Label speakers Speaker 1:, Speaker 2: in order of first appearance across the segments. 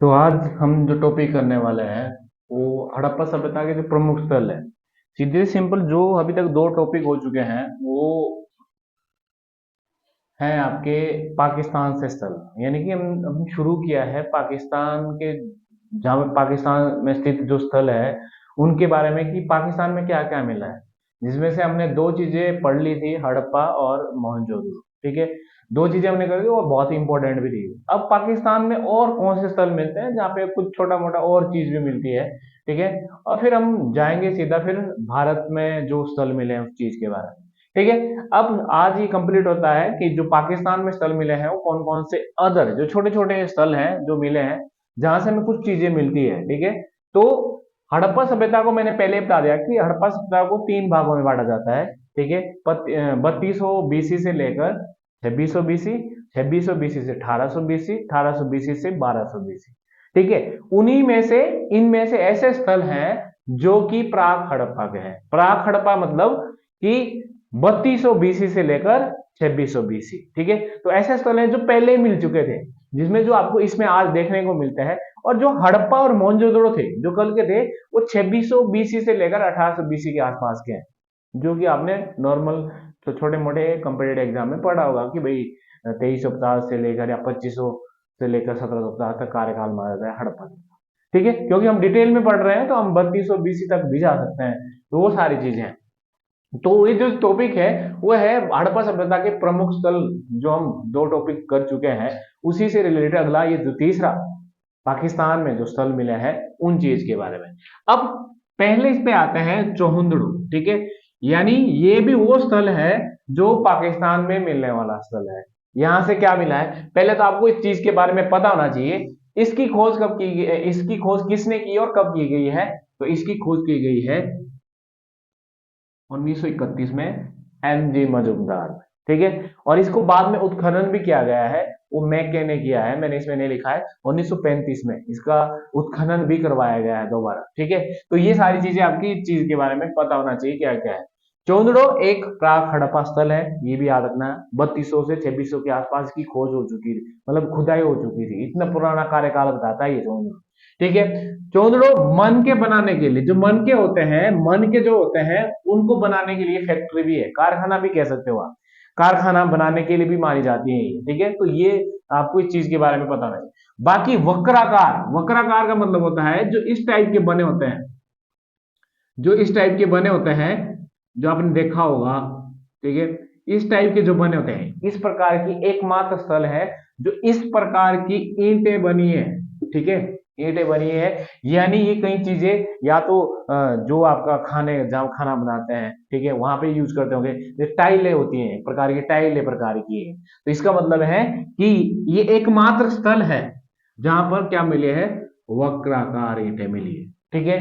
Speaker 1: तो आज हम जो टॉपिक करने वाले हैं वो हड़प्पा सभ्यता के जो प्रमुख स्थल है। सीधे सिंपल जो अभी तक दो टॉपिक हो चुके हैं वो हैं आपके पाकिस्तान से स्थल। यानी कि हम शुरू किया है पाकिस्तान के, जहाँ पे पाकिस्तान में स्थित जो स्थल है उनके बारे में कि पाकिस्तान में क्या क्या मिला है, जिसमें से हमने दो चीजें पढ़ ली थी, हड़प्पा और मोहनजोदड़ो। ठीक है, दो चीजें हमने कर दी और बहुत ही इंपॉर्टेंट भी थी। अब पाकिस्तान में और कौन से स्थल मिलते हैं जहाँ पे कुछ छोटा मोटा और चीज भी मिलती है। ठीक है, और फिर हम जाएंगे सीधा फिर भारत में जो स्थल मिले हैं उस चीज के बारे में। ठीक है, अब आज ये कंप्लीट होता है कि जो पाकिस्तान में स्थल मिले हैं वो कौन कौन से अदर जो छोटे छोटे स्थल हैं जो मिले हैं, जहां से हमें कुछ चीजें मिलती है। ठीक है, तो हड़प्पा सभ्यता को मैंने पहले बता दिया कि हड़प्पा सभ्यता को तीन भागों में बांटा जाता है। ठीक है, 3200 BC से लेकर 2600 BC, 2600 BC से 1800 BC, 1800 BC से 1200 BC। ठीक है, उन्हीं में से इनमें से ऐसे स्थल हैं जो कि प्राक हड़प्पा के हैं। प्राक हड़प्पा मतलब कि 3200 BC से लेकर 2600 BC। ठीक है, तो ऐसे स्थल हैं जो पहले मिल चुके थे, जिसमें जो आपको इसमें आज देखने को मिलता है। और जो हड़प्पा और मोहनजोदड़ो थे जो कल के थे, वो 2600 BC से लेकर 1800 BC के आसपास के हैं, जो कि आपने नॉर्मल तो छोटे मोटे कंपेटेटिव एग्जाम में पढ़ा होगा कि भाई 2350 से लेकर या 2500 से लेकर 1750 तक कार्यकाल माना जाता है हड़प्पा का। ठीक है, क्योंकि हम डिटेल में पढ़ रहे हैं तो हम 3200 BC तक भी जा सकते हैं, तो वो सारी चीजें हैं। तो ये जो टॉपिक है वो है हड़प्पा सभ्यता के प्रमुख स्थल, जो हम दो टॉपिक कर चुके हैं। उसी से रिलेटेड अगला ये जो तीसरा पाकिस्तान में जो स्थल मिले हैं उन चीज के बारे में। अब पहले इस पे आते हैं चोहुंदड़ू। ठीक है, यानी ये भी वो स्थल है जो पाकिस्तान में मिलने वाला स्थल है। यहां से क्या मिला है, पहले तो आपको इस चीज के बारे में पता होना चाहिए। इसकी खोज कब की गई, इसकी खोज किसने की और कब की गई है? तो इसकी खोज की गई है 1931 में MG मजुमदार। ठीक है, और इसको बाद में उत्खनन भी किया गया है, वो मैके ने किया है, मैंने इसमें नहीं लिखा है। 1935 में इसका उत्खनन भी करवाया गया है दोबारा। ठीक है, तो ये सारी चीजें आपकी इस चीज के बारे में पता होना चाहिए क्या क्या है। चोंदड़ो एक प्राक हड़प्पा स्थल है, ये भी याद रखना है। 3200 से 2600 के आसपास की खोज हो चुकी थी, मतलब खुदाई हो चुकी थी, इतना पुराना कार्यकाल बताता है ये चोंदड़ो। ठीक है, चोंदड़ो मन के बनाने के लिए, जो मन के होते हैं, मन के जो होते हैं उनको बनाने के लिए फैक्ट्री भी है, कारखाना भी कह सकते हो आप, कारखाना बनाने के लिए भी मानी जाती है ये। ठीक है, तो ये आपको इस चीज के बारे में पता नहीं। बाकी वक्राकार, वक्राकार का मतलब होता है जो इस टाइप के बने होते हैं, जो इस टाइप के बने होते हैं, जो आपने देखा होगा। ठीक है, इस टाइप के जो बने होते हैं, इस प्रकार की एकमात्र स्थल है जो इस प्रकार की ईंटें बनी है। ठीक है, ईंटें बनी है, यानी ये कई चीजें या तो जो आपका खाने जहाँ खाना बनाते हैं, ठीक है, वहां पे यूज करते होंगे। ये टाइलें होती हैं, एक प्रकार की टाइलें प्रकार की है। तो इसका मतलब है कि ये एकमात्र स्थल है जहां पर क्या मिले हैं, वक्राकार ईंटें मिली है। ठीक है,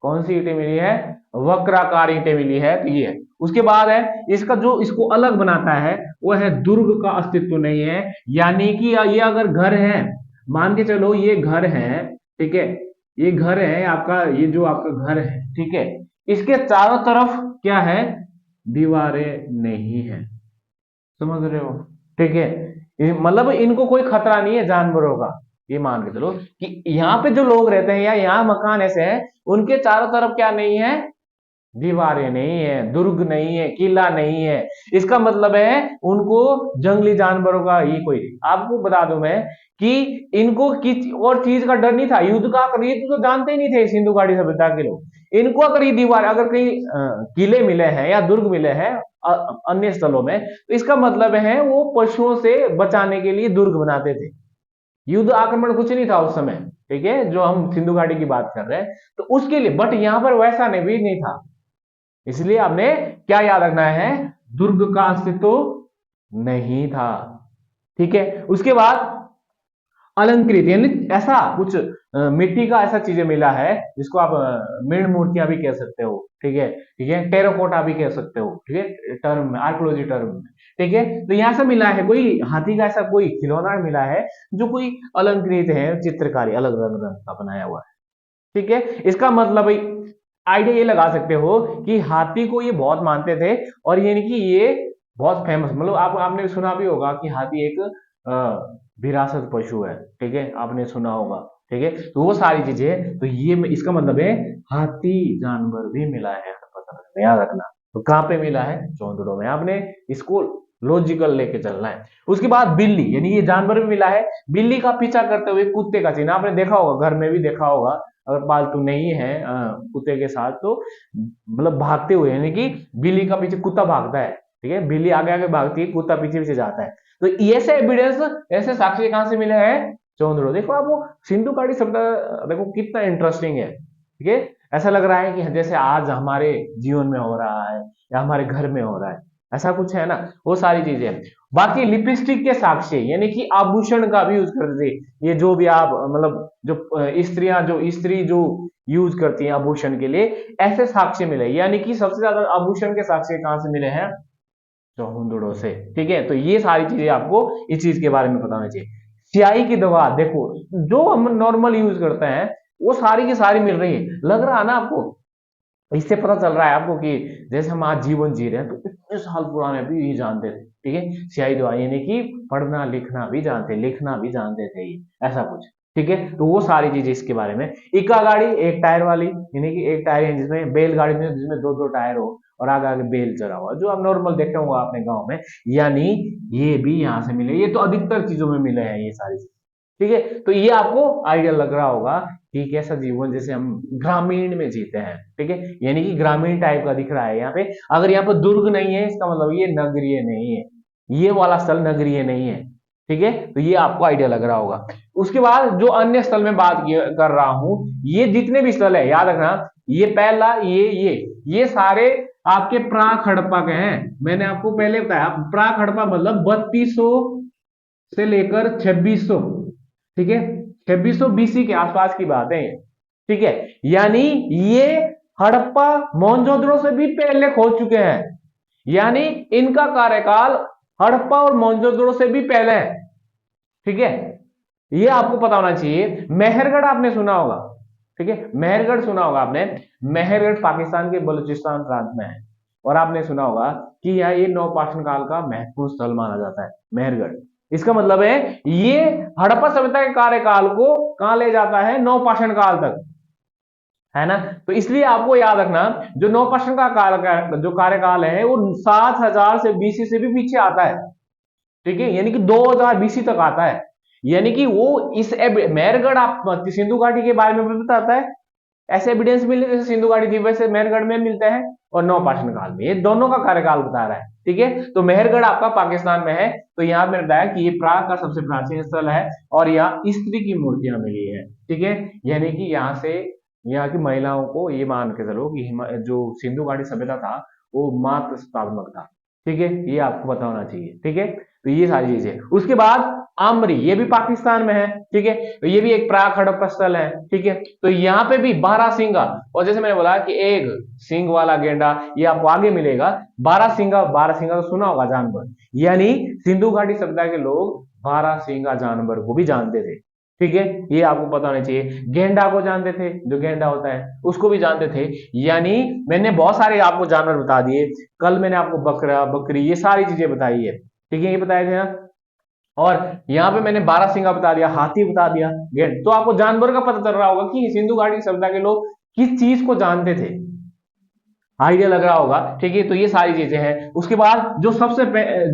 Speaker 1: कौन सी ईंटें मिली है? वक्राकार ईंटें मिली है, तो ये है। उसके बाद है इसका जो इसको अलग बनाता है वो है दुर्ग का अस्तित्व नहीं है। यानी कि ये अगर घर है, मान के चलो ये घर है, ठीक है, ये घर है आपका, ये जो आपका घर है, ठीक है, इसके चारों तरफ क्या है? दीवारें नहीं है, समझ रहे हो? ठीक है, मतलब इनको कोई खतरा नहीं है जानवरों का। ये मान के चलो कि यहाँ पे जो लोग रहते हैं या यहाँ मकान ऐसे हैं, उनके चारों तरफ क्या नहीं है? दीवारें नहीं है, दुर्ग नहीं है, किला नहीं है। इसका मतलब है उनको जंगली जानवरों का ये कोई, आपको बता दूं मैं कि इनको किसी और चीज का डर नहीं था। युद्ध का युद्ध तो जानते ही नहीं थे सिंधु घाटी सभ्यता के लोग। इनको अगर ये दीवार, अगर कहीं किले मिले हैं या दुर्ग मिले हैं अन्य स्थलों में, तो इसका मतलब है वो पशुओं से बचाने के लिए दुर्ग बनाते थे। युद्ध आक्रमण कुछ नहीं था उस समय। ठीक है, जो हम सिंधु घाटी की बात कर रहे हैं, तो उसके लिए, बट यहां पर वैसा नहीं भी नहीं था। इसलिए आपने क्या याद रखना है? दुर्ग का अस्तित्व नहीं था। ठीक है, उसके बाद अलंकृत, यानी ऐसा कुछ मिट्टी का ऐसा चीजें मिला है जिसको आप मृण मूर्तियां भी कह सकते हो। ठीक है, ठीक है, टेराकोटा भी कह सकते हो। ठीक है, टर्म में, आर्कोलॉजी टर्म में। ठीक है, तो यहां से मिला है कोई हाथी का ऐसा कोई खिलौना मिला है जो कोई अलंकृत है, चित्रकारी अलग रंग रंग का बनाया हुआ है। ठीक है, इसका मतलब आइडिया ये लगा सकते हो कि हाथी को ये बहुत मानते थे, और यानी कि ये बहुत फेमस, मतलब आपने सुना भी होगा कि हाथी एक विरासत पशु है, ठीक है, आपने सुना होगा, ठीक है, तो वो सारी चीजें, तो ये इसका मतलब है हाथी जानवर भी मिला है हड़प्पा संस्कृति में, याद रखना। तो कहाँ पे मिला है? चौंदड़ो में। आपने इसको लॉजिकल लेके चलना है। उसके बाद बिल्ली, यानी ये जानवर भी मिला है। बिल्ली का पीछा करते हुए कुत्ते का चिन्ह आपने देखा होगा, घर में भी देखा होगा, अगर पालतू नहीं है कुत्ते के साथ, तो मतलब भागते हुए, यानी कि बिल्ली का पीछे कुत्ता भागता है, ठीक है, बिल्ली आगे आगे भागती है, कुत्ता पीछे पीछे जाता है। तो ऐसे एविडेंस, ऐसे साक्ष्य कहां से मिले हैं? चौंदड़ो। देखो आप वो सिंधु घाटी शब्द, देखो कितना इंटरेस्टिंग है, ठीक है। ऐसा लग रहा है कि जैसे आज हमारे जीवन में हो रहा है या हमारे घर में हो रहा है, ऐसा कुछ है ना, वो सारी चीजें। बाकी लिपस्टिक के साक्ष्य, यानी कि आभूषण का भी यूज करते थे, ये जो भी आप मतलब जो स्त्रियां, जो स्त्री जो यूज करती हैं आभूषण के लिए, ऐसे साक्ष्य मिले। यानी कि सबसे ज्यादा आभूषण के साक्ष्य कहां से मिले हैं? चौंदड़ों से, ठीक है। तो ये सारी चीजें आपको इस चीज के बारे में पता होना चाहिए। स्याही की दवा, देखो जो हम नॉर्मल यूज करते हैं वो सारी की सारी मिल रही है, लग रहा है ना आपको? इससे पता चल रहा है आपको कि जैसे हम आज जीवन जी रहे हैं, तो इतने साल पुराने भी यही जानते थे, ठीक है, स्याही दवा, यानी कि पढ़ना लिखना भी जानते, लिखना भी जानते थे ये, ऐसा कुछ, ठीक है। तो वो सारी चीजें इसके बारे में। इक्का गाड़ी, एक टायर वाली, यानी कि एक टायर है जिसमें, बैलगाड़ी में जिसमें दो दो टायर हो और आगे आगे बेल चढ़ा हुआ, जो आप नॉर्मल देखते होंगे अपने गाँव में, यानी ये भी यहाँ से मिले। ये तो अधिकतर चीजों में मिले हैं ये सारी चीजें, ठीक है। तो ये आपको आइडिया लग रहा होगा कि कैसा जीवन जैसे हम ग्रामीण में जीते हैं, ठीक है, यानी कि ग्रामीण टाइप का दिख रहा है यहाँ पे। अगर यहाँ पे दुर्ग नहीं है, इसका मतलब ये नगरीय नहीं है, ये वाला स्थल नगरीय नहीं है, ठीक है। तो ये आपको आइडिया लग रहा होगा। उसके बाद जो अन्य स्थल में बात कर रहा हूं, ये जितने भी स्थल है, याद रखना, ये पहला, ये सारे आपके प्राक हड़प्पा के हैं। मैंने आपको पहले बताया, प्राक हड़प्पा मतलब 3200 से लेकर 2600, ठीक है, 2600 बीसी के आसपास की बात है, ठीक है। यानी ये हड़प्पा मोहनजोदड़ो से भी पहले खोज चुके हैं, यानी इनका कार्यकाल हड़प्पा और मोहनजोदड़ो से भी पहले है, ठीक है। ये आपको पता होना चाहिए। मेहरगढ़ आपने सुना होगा, ठीक है, मेहरगढ़ सुना होगा आपने। मेहरगढ़ पाकिस्तान के बलूचिस्तान प्रांत में है, और आपने सुना होगा कि यह ये नवपाषाण काल का महत्वपूर्ण स्थल माना जाता है मेहरगढ़। इसका मतलब है ये हड़प्पा सभ्यता के कार्यकाल को कहां ले जाता है? नवपाषाण काल तक, है ना। तो इसलिए आपको याद रखना, जो नवपाषाण का काल, जो कार्यकाल है, वो 7000 से बीसी से भी पीछे आता है, ठीक है, यानी कि 2000 बीसी तक आता है। यानी कि वो इस मेहरगढ़, आप सिंधु घाटी के बारे में भी बताता है, ऐसे एविडेंस मिले जैसे सिंधु घाटी थी वैसे मेहरगढ़ में मिलते हैं, और नवपाषाण काल में, ये दोनों का कार्यकाल बता रहा है, ठीक है। तो मेहरगढ़ आपका पाकिस्तान में है, तो यहाँ मैंने बताया कि ये प्राग का सबसे प्राचीन स्थल है, और यहाँ स्त्री की मूर्तियां मिली है, ठीक है। यानी कि यहाँ से, यहाँ की महिलाओं को ये मान के चलो कि जो सिंधु घाटी सभ्यता था वो मातृ सत्तात्मक था, ठीक है, ये आपको पता होना चाहिए, ठीक है। तो ये सारी चीजें। उसके बाद आमरी, ये भी पाकिस्तान में है, ठीक है, तो ये भी एक प्राक हड़प्पा स्थल है, ठीक है। तो यहाँ पे भी 12 सिंगा, और जैसे मैंने बोला कि एक सिंग वाला गेंडा, ये आपको आगे मिलेगा। 12 सिंगा, 12 सिंगा तो सुना होगा जानवर, यानी सिंधु घाटी सभ्यता के लोग 12 सिंगा जानवर को भी जानते थे, ठीक है, ये आपको पता होना चाहिए। गेंडा को जानते थे, जो गेंडा होता है उसको भी जानते थे। यानी मैंने बहुत सारे आपको जानवर बता दिए, कल मैंने आपको बकरा, बकरी, ये सारी चीजें बताई है, ठीक है, ये बताए थे ना। और यहाँ पे मैंने 12 सिंगा बता दिया, हाथी बता दिया, गेंड, तो आपको जानवर का पता चल रहा होगा कि सिंधु घाटी सभ्यता के लोग किस चीज को जानते थे, आइडिया लग रहा होगा, ठीक है। तो ये सारी चीजें हैं। उसके बाद जो सबसे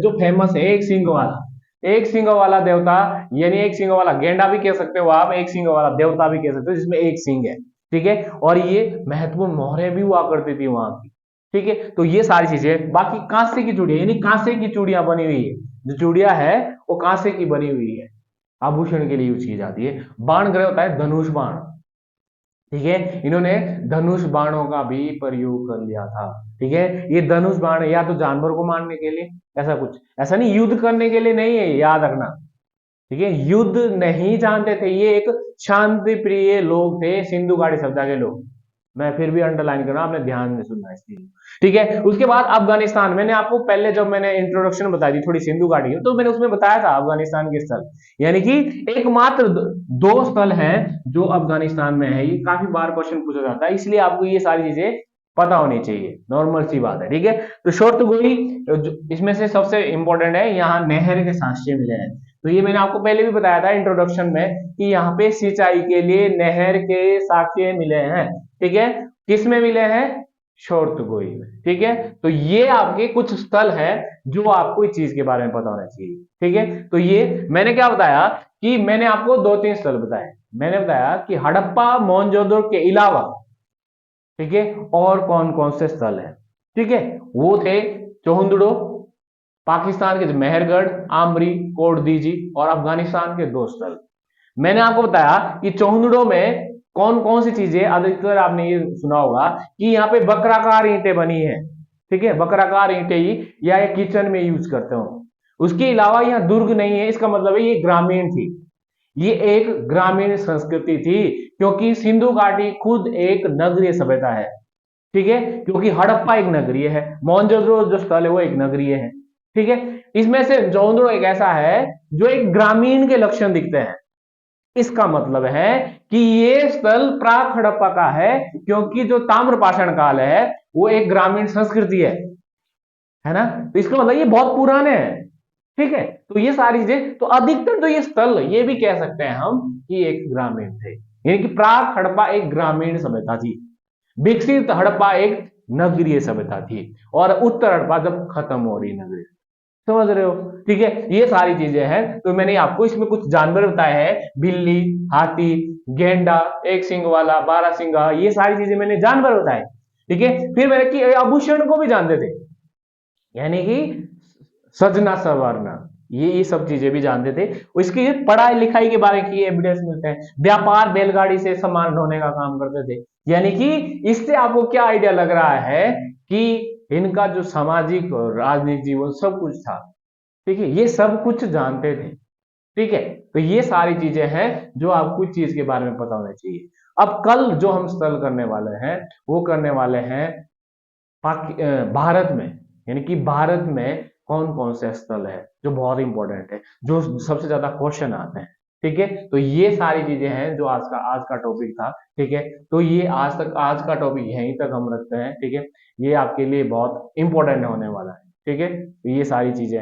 Speaker 1: जो फेमस है, एक सिंग वाला, एक सिंग वाला देवता, यानी एक सिंग वाला गेंडा भी कह सकते हो आप, एक सिंग वाला देवता भी कह सकते हो, जिसमें एक सिंग है, ठीक है। और ये महत्वपूर्ण मोहरें भी हुआ करती थी वहां की, ठीक है। तो ये सारी चीजें। बाकी कांसे की चूड़ियां, यानी कांसे की चूड़ियां बनी हुई है, जो चूड़ियां है वो कांसे की बनी हुई है, आभूषण के लिए यूज की जाती है। बाण ग्रह होता है धनुष बाण, ठीक है, इन्होंने धनुष बाणों का भी प्रयोग कर लिया था, ठीक है। ये धनुष बाण या तो जानवर को मारने के लिए, ऐसा कुछ, ऐसा नहीं युद्ध करने के लिए नहीं है, याद रखना, ठीक है। युद्ध नहीं जानते थे, ये एक शांति प्रिय लोग थे सिंधु घाटी सभ्यता के लोग। मैं फिर भी अंडरलाइन कर रहा हूं, आपने ध्यान से सुनना इसलिए, ठीक है। उसके बाद अफगानिस्तान, मैंने आपको पहले जब मैंने इंट्रोडक्शन बताई थी थोड़ी सिंधु घाटी, तो मैंने उसमें बताया था अफगानिस्तान के स्थल, यानी कि एकमात्र दो स्थल हैं जो अफगानिस्तान में है। ये काफी बार क्वेश्चन पूछा जाता है, इसलिए आपको ये सारी चीजें पता होनी चाहिए, नॉर्मल सी बात है, ठीक है। तो शोर्तगुई इसमें से सबसे इंपॉर्टेंट है, यहाँ नहर के साक्ष्य मिले हैं। तो ये मैंने आपको पहले भी बताया था इंट्रोडक्शन में कि यहाँ पे सिंचाई के लिए नहर के साक्ष्य मिले हैं, ठीक है। किस में मिले हैं? शोरतुगोई में, ठीक है। तो ये आपके कुछ स्थल है जो आपको इस चीज के बारे में पता होना चाहिए, ठीक है। तो ये मैंने क्या बताया कि मैंने आपको 2-3 स्थल बताए। मैंने बताया कि हड़प्पा मोहनजोदड़ो के अलावा, ठीक है, और कौन कौन से स्थल है, ठीक है। वो थे चोहुंदड़ो, पाकिस्तान के मेहरगढ़, आमरी, कोटदीजी और अफगानिस्तान के 2 स्थल। मैंने आपको बताया कि चोहुंदड़ो में कौन कौन सी चीजें, अधिकतर आपने ये सुना होगा कि यहाँ पे बकराकार ईंटें बनी है, ठीक है। बकराकार ईंटें ही या ये किचन में यूज करते हो। उसके अलावा यहाँ दुर्ग नहीं है, इसका मतलब है ये ग्रामीण थी, ये एक ग्रामीण संस्कृति थी, क्योंकि सिंधु घाटी खुद एक नगरीय सभ्यता है, ठीक है। क्योंकि हड़प्पा एक नगरीय है, मोहनजोदड़ो जो स्थल है वो एक नगरीय है, ठीक है। इसमें से चोहुंदड़ो एक ऐसा है जो एक ग्रामीण के लक्षण दिखते हैं। इसका मतलब है कि ये स्थल प्राक हड़प्पा का है, क्योंकि जो ताम्रपाषाण काल है वो एक ग्रामीण संस्कृति है ना। तो इसका मतलब ये बहुत पुराने हैं, ठीक है। तो ये सारी चीजें, तो अधिकतर तो ये स्थल ये भी कह सकते हैं हम कि एक ग्रामीण थे, यानी कि प्राक हड़प्पा एक ग्रामीण सभ्यता थी, विकसित हड़प्पा एक नगरीय सभ्यता थी, और उत्तर हड़प्पा जब खत्म हो रही नगरीय, समझ रहे हो, ठीक है। ये सारी चीजें हैं। तो मैंने आपको इसमें कुछ जानवर बताए हैं, बिल्ली, हाथी, गेंडा, एक सिंग वाला, 12 सिंगा, ये सारी चीजें मैंने जानवर बताए, ठीक है। फिर मैंने कि आभूषण को भी जानते थे, यानी कि सजना संवरना, ये सब चीजें भी जानते थे। इसकी पढ़ाई लिखाई के बारे की एविडेंस मिलते हैं। व्यापार बैलगाड़ी से सामान ढोने का काम करते थे, यानी कि इससे आपको क्या आइडिया लग रहा है कि इनका जो सामाजिक और राजनीतिक जीवन सब कुछ था, ठीक है। ये सब कुछ जानते थे, ठीक है। तो ये सारी चीजें हैं जो आपको इस चीज के बारे में पता होना चाहिए। अब कल जो हम स्थल करने वाले हैं वो करने वाले हैं भारत में, यानी कि भारत में कौन कौन से स्थल है जो बहुत इंपॉर्टेंट है, जो सबसे ज्यादा क्वेश्चन आते हैं, ठीक है। तो ये सारी चीजें हैं जो आज का टॉपिक था, ठीक है। तो ये आज का टॉपिक यहीं तक हम रखते हैं, ठीक है। ये आपके लिए बहुत इंपॉर्टेंट होने वाला है, ठीक है। तो ये सारी चीजें हैं।